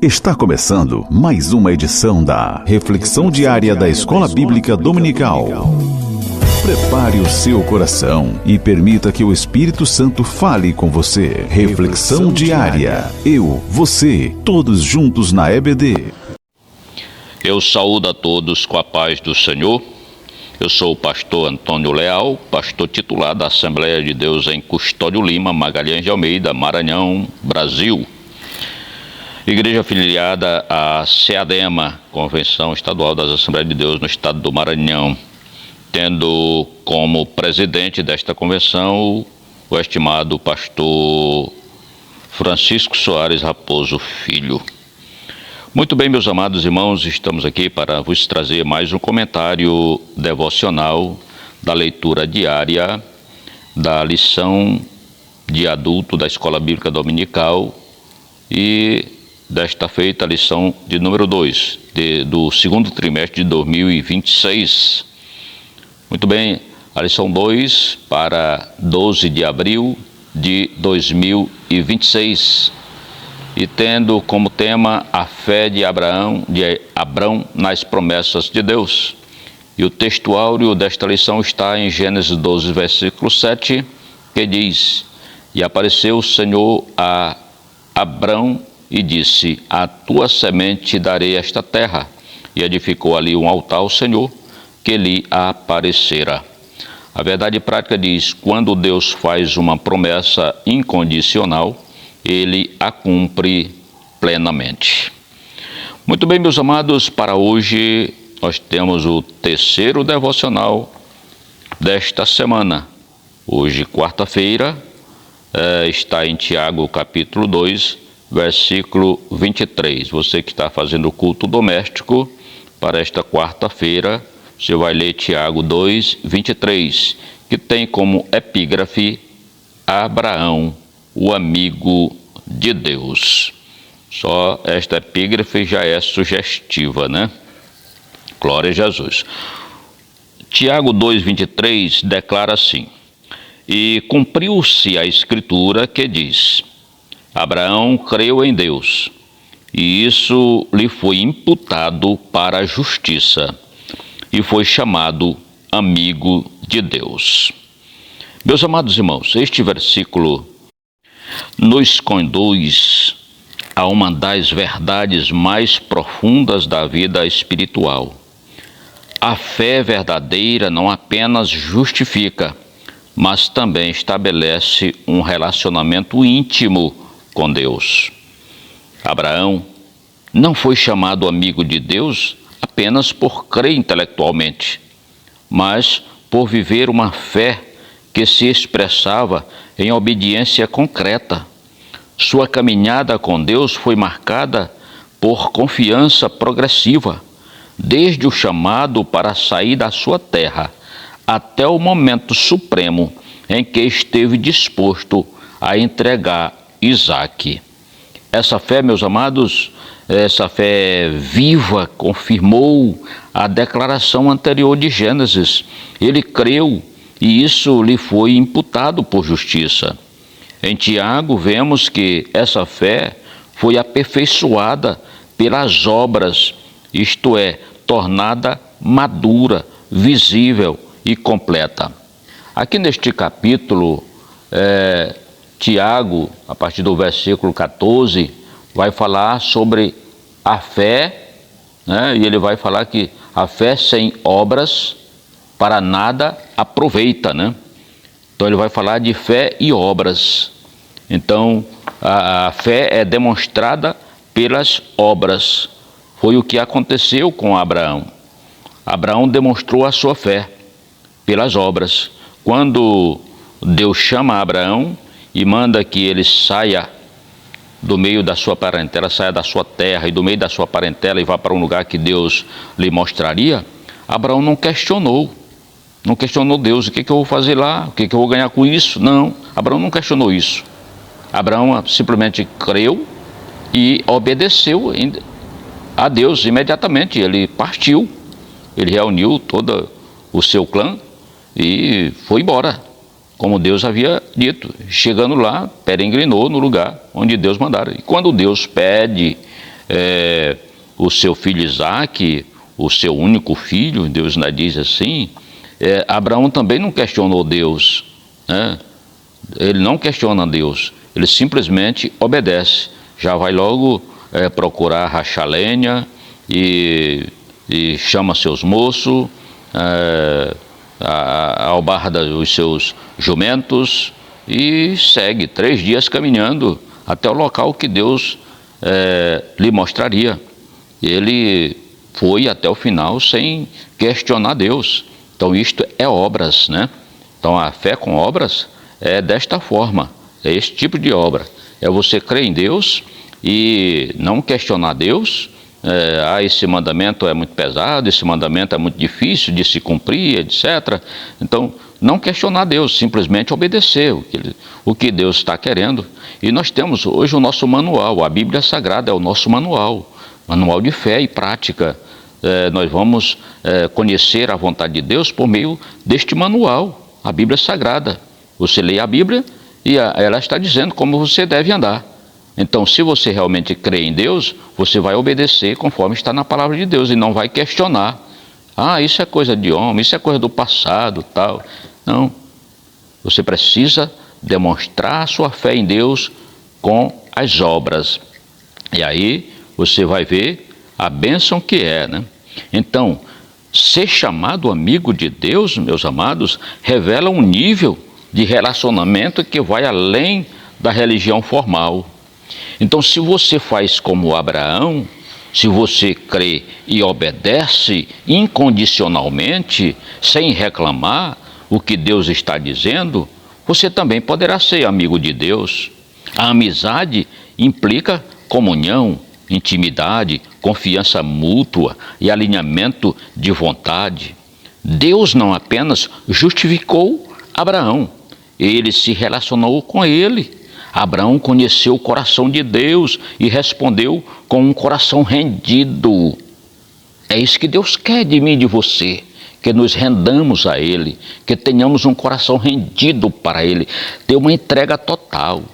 Está começando mais uma edição da Reflexão Diária da Escola Bíblica Dominical. Prepare o seu coração e permita que o Espírito Santo fale com você. Reflexão Diária. Eu, você, todos juntos na EBD. Eu saúdo a todos com a paz do Senhor. Eu sou o pastor Antônio Leal, pastor titular da Assembleia de Deus em Custódio Lima, Magalhães de Almeida, Maranhão, Brasil. Igreja afiliada à CEADEMA, Convenção Estadual das Assembleias de Deus no estado do Maranhão, tendo como presidente desta convenção o estimado pastor Francisco Soares Raposo Filho. Muito bem, meus amados irmãos, estamos aqui para vos trazer mais um comentário devocional da leitura diária da lição de adulto da Escola Bíblica Dominical e desta feita a lição de número 2, do segundo trimestre de 2026. Muito bem, a lição 2 para 12 de abril de 2026. E tendo como tema a fé de Abraão nas promessas de Deus. E o texto áureo desta lição está em Gênesis 12, versículo 7, que diz: E apareceu o Senhor a Abrão e disse: A tua semente darei esta terra. E edificou ali um altar ao Senhor, que lhe aparecera. A verdade prática diz: quando Deus faz uma promessa incondicional, Ele a cumpre plenamente. Muito bem, meus amados, para hoje nós temos o terceiro devocional desta semana. Hoje, quarta-feira, está em Tiago, capítulo 2, versículo 23. Você que está fazendo o culto doméstico para esta quarta-feira, você vai ler Tiago 2, 23, que tem como epígrafe Abraão, o amigo de Deus. Só esta epígrafe já é sugestiva, né? Glória a Jesus. Tiago 2:23 declara assim: E cumpriu-se a escritura que diz: Abraão creu em Deus, e isso lhe foi imputado para a justiça, e foi chamado amigo de Deus. Meus amados irmãos, este versículo nos conduz a uma das verdades mais profundas da vida espiritual. A fé verdadeira não apenas justifica, mas também estabelece um relacionamento íntimo com Deus. Abraão não foi chamado amigo de Deus apenas por crer intelectualmente, mas por viver uma fé que se expressava em obediência concreta. Sua caminhada com Deus foi marcada por confiança progressiva, desde o chamado para sair da sua terra até o momento supremo em que esteve disposto a entregar Isaque. Essa fé, meus amados, essa fé viva confirmou a declaração anterior de Gênesis. Ele creu e isso lhe foi imputado por justiça. Em Tiago, vemos que essa fé foi aperfeiçoada pelas obras, isto é, tornada madura, visível e completa. Aqui neste capítulo, Tiago, a partir do versículo 14, vai falar sobre a fé, né? E ele vai falar que a fé sem obras para nada aproveita, né? Então ele vai falar de fé e obras. Então a fé é demonstrada pelas obras. Foi o que aconteceu com Abraão. Abraão demonstrou a sua fé pelas obras. Quando Deus chama Abraão e manda que ele saia do meio da sua parentela, saia da sua terra e do meio da sua parentela e vá para um lugar que Deus lhe mostraria, Abraão não questionou Deus: o que eu vou fazer lá, o que eu vou ganhar com isso? Não, Abraão não questionou isso. Abraão simplesmente creu e obedeceu a Deus imediatamente. Ele partiu, ele reuniu todo o seu clã e foi embora, como Deus havia dito. Chegando lá, peregrinou no lugar onde Deus mandara. E quando Deus pede o seu filho Isaque, o seu único filho, Deus ainda diz assim, Abraão também não questionou Deus, né? Ele não questiona Deus, ele simplesmente obedece. Já vai logo procurar rachar lenha e chama seus moços, albarda os seus jumentos e segue 3 dias caminhando até o local que Deus lhe mostraria. Ele foi até o final sem questionar Deus. Então isto é obras, né? Então a fé com obras é desta forma, é esse tipo de obra. É você crer em Deus e não questionar Deus. Esse mandamento é muito pesado, esse mandamento é muito difícil de se cumprir, etc. Então, não questionar Deus, simplesmente obedecer o que Deus está querendo. E nós temos hoje o nosso manual, a Bíblia Sagrada é o nosso manual de fé e prática. Nós vamos conhecer a vontade de Deus por meio deste manual, a Bíblia Sagrada. Você lê a Bíblia e ela está dizendo como você deve andar. Então, se você realmente crê em Deus, você vai obedecer conforme está na palavra de Deus e não vai questionar. Isso é coisa de homem, isso é coisa do passado, tal. Não. Você precisa demonstrar a sua fé em Deus com as obras. E aí você vai ver a bênção que é, né? Então, ser chamado amigo de Deus, meus amados, revela um nível de relacionamento que vai além da religião formal. Então, se você faz como Abraão, se você crê e obedece incondicionalmente, sem reclamar o que Deus está dizendo, você também poderá ser amigo de Deus. A amizade implica comunhão, intimidade, confiança mútua e alinhamento de vontade. Deus não apenas justificou Abraão, ele se relacionou com ele. Abraão conheceu o coração de Deus e respondeu com um coração rendido. É isso que Deus quer de mim e de você, que nos rendamos a Ele, que tenhamos um coração rendido para Ele, ter uma entrega total.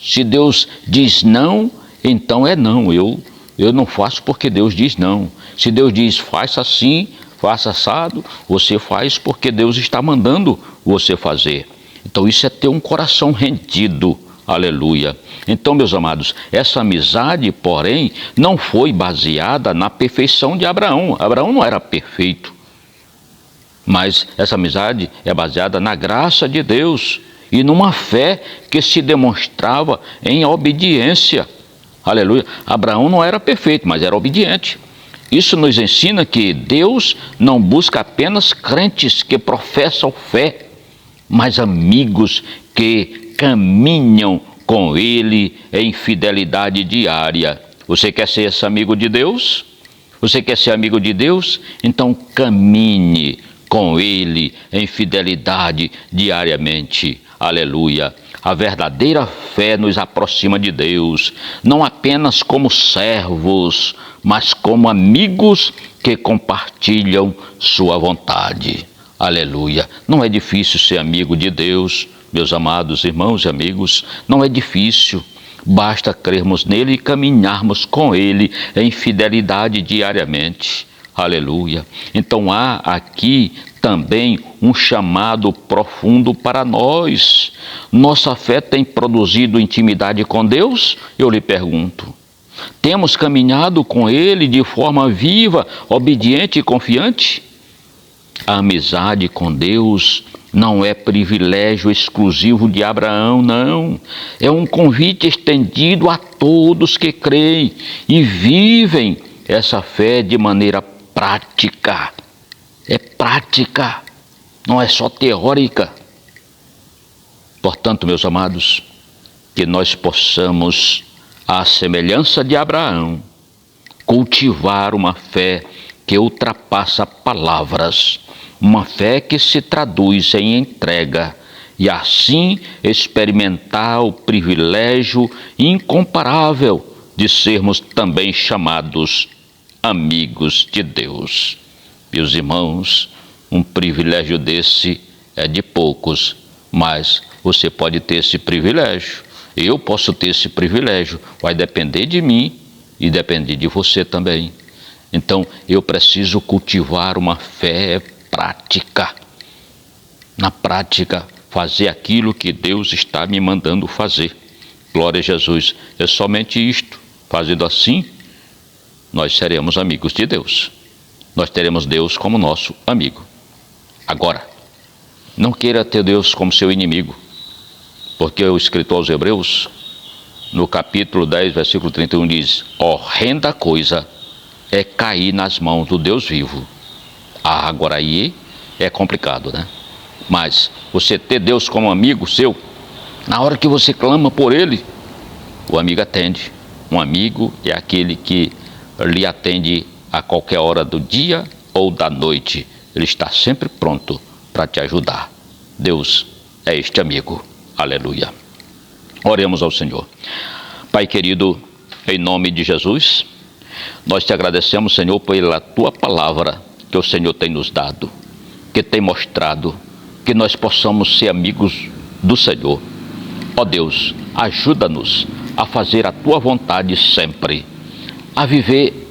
Se Deus diz não, então é não. Eu não faço porque Deus diz não. Se Deus diz faça assim, faça assado, você faz porque Deus está mandando você fazer. Então isso é ter um coração rendido. Aleluia. Então, meus amados, essa amizade, porém, não foi baseada na perfeição de Abraão. Abraão não era perfeito, mas essa amizade é baseada na graça de Deus e numa fé que se demonstrava em obediência. Aleluia. Abraão não era perfeito, mas era obediente. Isso nos ensina que Deus não busca apenas crentes que professam fé, mas amigos que caminham com Ele em fidelidade diária. Você quer ser esse amigo de Deus? Você quer ser amigo de Deus? Então caminhe com Ele em fidelidade diariamente. Aleluia. A verdadeira fé nos aproxima de Deus, não apenas como servos, mas como amigos que compartilham sua vontade. Aleluia. Não é difícil ser amigo de Deus, meus amados irmãos e amigos, não é difícil. Basta crermos nele e caminharmos com ele em fidelidade diariamente. Aleluia. Então há aqui também um chamado profundo para nós. Nossa fé tem produzido intimidade com Deus? Eu lhe pergunto. Temos caminhado com ele de forma viva, obediente e confiante? A amizade com Deus não é privilégio exclusivo de Abraão, não. É um convite estendido a todos que creem e vivem essa fé de maneira prática. É prática, não é só teórica. Portanto, meus amados, que nós possamos, à semelhança de Abraão, cultivar uma fé que ultrapassa palavras, uma fé que se traduz em entrega e assim experimentar o privilégio incomparável de sermos também chamados amigos de Deus. Meus irmãos, um privilégio desse é de poucos, mas você pode ter esse privilégio. Eu posso ter esse privilégio, vai depender de mim e depende de você também. Então, eu preciso cultivar uma fé prática. Na prática, fazer aquilo que Deus está me mandando fazer. Glória a Jesus. É somente isto. Fazendo assim, nós seremos amigos de Deus. Nós teremos Deus como nosso amigo. Agora, não queira ter Deus como seu inimigo, porque o escritor aos Hebreus, no capítulo 10, versículo 31, diz: horrenda coisa é cair nas mãos do Deus vivo. Agora aí é complicado, né? Mas você ter Deus como amigo seu, na hora que você clama por Ele, o amigo atende. Um amigo é aquele que lhe atende a qualquer hora do dia ou da noite. Ele está sempre pronto para te ajudar. Deus é este amigo. Aleluia. Oremos ao Senhor. Pai querido, em nome de Jesus, nós te agradecemos, Senhor, pela tua palavra que o Senhor tem nos dado, que tem mostrado que nós possamos ser amigos do Senhor. Ó Deus, ajuda-nos a fazer a tua vontade sempre, a viver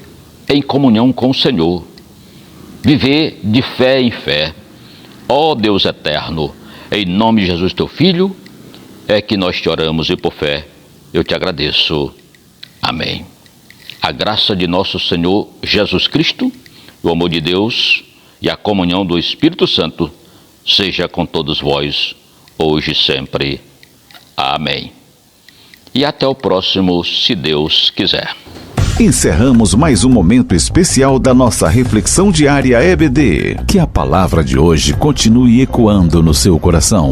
em comunhão com o Senhor, viver de fé em fé. Ó Deus eterno, em nome de Jesus, teu Filho, é que nós te oramos e por fé eu te agradeço. Amém. A graça de nosso Senhor Jesus Cristo, o amor de Deus e a comunhão do Espírito Santo seja com todos vós, hoje e sempre. Amém. E até o próximo, se Deus quiser. Encerramos mais um momento especial da nossa reflexão diária EBD. Que a palavra de hoje continue ecoando no seu coração.